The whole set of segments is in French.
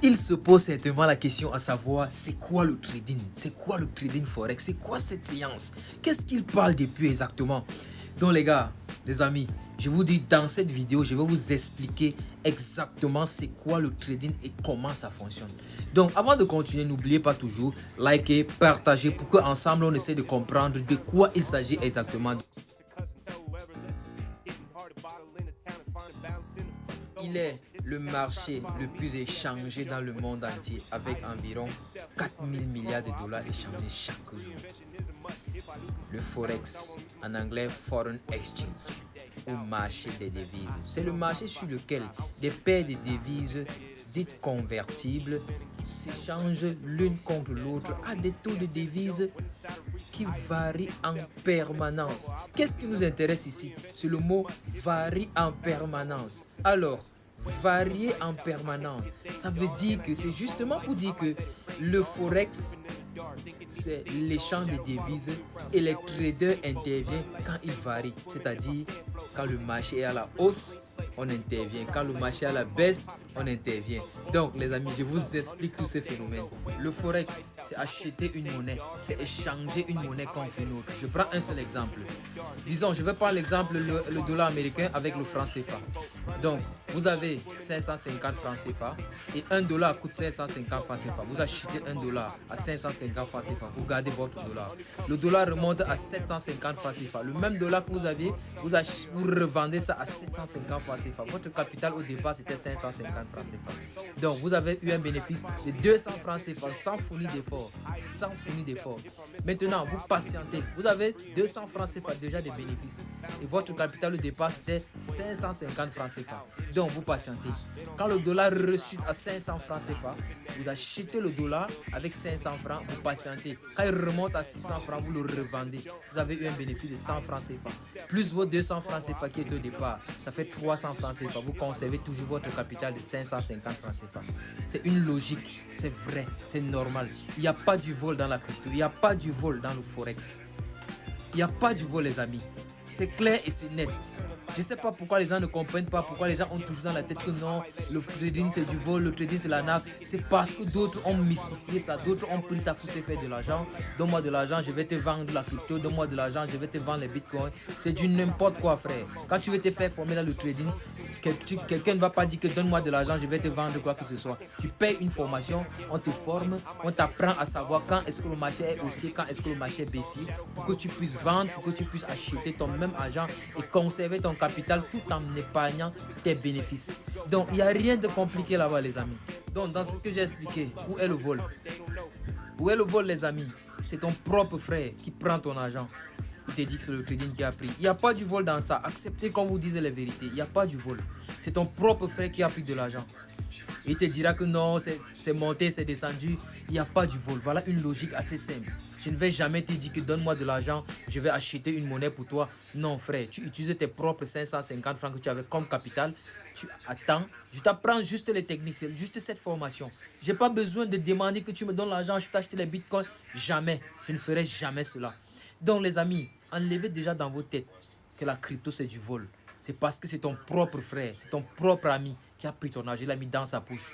Il se pose certainement la question à savoir, c'est quoi le trading? C'est quoi le trading forex? C'est quoi cette séance? Qu'est-ce qu'il parle depuis exactement? Donc les gars, les amis, je vous dis dans cette vidéo, je vais vous expliquer exactement c'est quoi le trading et comment ça fonctionne. Donc avant de continuer, n'oubliez pas toujours liker, partager pour qu'ensemble on essaie de comprendre de quoi il s'agit exactement. Il est le marché le plus échangé dans le monde entier avec environ 4000 milliards de dollars échangés chaque jour. Le Forex, en anglais Foreign Exchange, ou marché des devises. C'est le marché sur lequel des paires de devises dites convertibles s'échangent l'une contre l'autre à des taux de devises qui varient en permanence. Qu'est-ce qui nous intéresse ici? C'est le mot varie en permanence. Alors, varier en permanence, ça veut dire que c'est justement pour dire que le Forex, c'est l'échange de devises et les traders interviennent quand il varie. C'est-à-dire, quand le marché est à la hausse, on intervient. Quand le marché est à la baisse, on intervient. Donc, les amis, je vous explique tous ces phénomènes. Le Forex, c'est acheter une monnaie, c'est échanger une monnaie contre une autre. Je prends un seul exemple. Disons, je vais prendre l'exemple le dollar américain avec le franc CFA. Donc, vous avez 550 francs CFA et 1 dollar coûte 550 francs CFA. Vous achetez 1 dollar à 550 francs CFA. Vous gardez votre dollar. Le dollar remonte à 750 francs CFA. Le même dollar que vous aviez, vous revendez ça à 750 francs CFA. Votre capital au départ, c'était 550 francs CFA. Donc, vous avez eu un bénéfice de 200 francs CFA sans fournir d'effort. Sans fournir d'effort. Maintenant, vous patientez. Vous avez 200 francs CFA déjà de bénéfices. Et votre capital au départ, c'était 550 francs CFA. Donc, vous patientez. Quand le dollar rechute à 500 francs CFA, vous achetez le dollar avec 500 francs, vous patientez. Quand il remonte à 600 francs, vous le revendez. Vous avez eu un bénéfice de 100 francs CFA. Plus vos 200 francs CFA qui est au départ, ça fait 300 francs CFA. Vous conservez toujours votre capital de 550 francs CFA. C'est une logique, c'est vrai, c'est normal. Il n'y a pas du vol dans la crypto, il n'y a pas du vol dans le Forex. Il n'y a pas du vol, les amis. C'est clair et c'est net. Je ne sais pas pourquoi les gens ne comprennent pas, pourquoi les gens ont toujours dans la tête que non, le trading c'est du vol, le trading c'est l'arnaque. C'est parce que d'autres ont mystifié ça, d'autres ont pris ça pour se faire de l'argent. Donne-moi de l'argent, je vais te vendre la crypto, donne-moi de l'argent, je vais te vendre les bitcoins. C'est du n'importe quoi, frère. Quand tu veux te faire former dans le trading, quelqu'un ne va pas dire que donne-moi de l'argent, je vais te vendre quoi que ce soit. Tu payes une formation, on te forme, on t'apprend à savoir quand est-ce que le marché est haussier, quand est-ce que le marché est baissier, pour que tu puisses vendre, pour que tu puisses acheter ton même argent et conserver ton capital tout en épargnant tes bénéfices. Donc, il n'y a rien de compliqué là-bas, les amis. Donc, dans ce que j'ai expliqué, où est le vol? Où est le vol, les amis? C'est ton propre frère qui prend ton argent. Il te dit que c'est le trading qui a pris. Il n'y a pas du vol dans ça. Acceptez qu'on vous dise les vérités. Il n'y a pas du vol. C'est ton propre frère qui a pris de l'argent. Il te dira que non, c'est monté, c'est descendu. Il n'y a pas du vol. Voilà une logique assez simple. Je ne vais jamais te dire que donne-moi de l'argent, je vais acheter une monnaie pour toi. Non, frère, tu utilises tes propres 550 francs que tu avais comme capital. Tu attends. Je t'apprends juste les techniques, c'est juste cette formation. Je n'ai pas besoin de demander que tu me donnes l'argent, je t'achète les bitcoins. Jamais. Je ne ferai jamais cela. Donc, les amis, enlevez déjà dans vos têtes que la crypto, c'est du vol. C'est parce que c'est ton propre frère, c'est ton propre ami qui a pris ton argent, il l'a mis dans sa poche.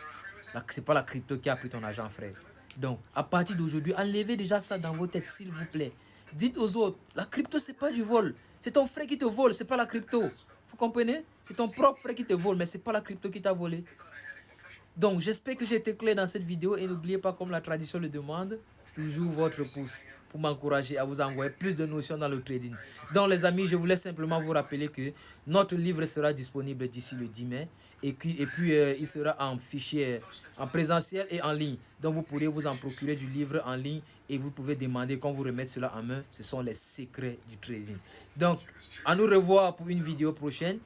Ce n'est pas la crypto qui a pris ton argent, frère. Donc, à partir d'aujourd'hui, enlevez déjà ça dans vos têtes, s'il vous plaît. Dites aux autres, la crypto, ce n'est pas du vol. C'est ton frère qui te vole, ce n'est pas la crypto. Vous comprenez? C'est ton propre frère qui te vole, mais ce n'est pas la crypto qui t'a volé. Donc, j'espère que j'ai été clair dans cette vidéo et n'oubliez pas, comme la tradition le demande, toujours votre pouce pour m'encourager à vous envoyer plus de notions dans le trading. Donc, les amis, je voulais simplement vous rappeler que notre livre sera disponible d'ici le 10 mai et puis il sera en fichier en présentiel et en ligne. Donc, vous pourrez vous en procurer du livre en ligne et vous pouvez demander qu'on vous remette cela en main. Ce sont les secrets du trading. Donc, à nous revoir pour une vidéo prochaine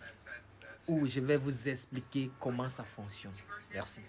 où je vais vous expliquer comment ça fonctionne. Merci.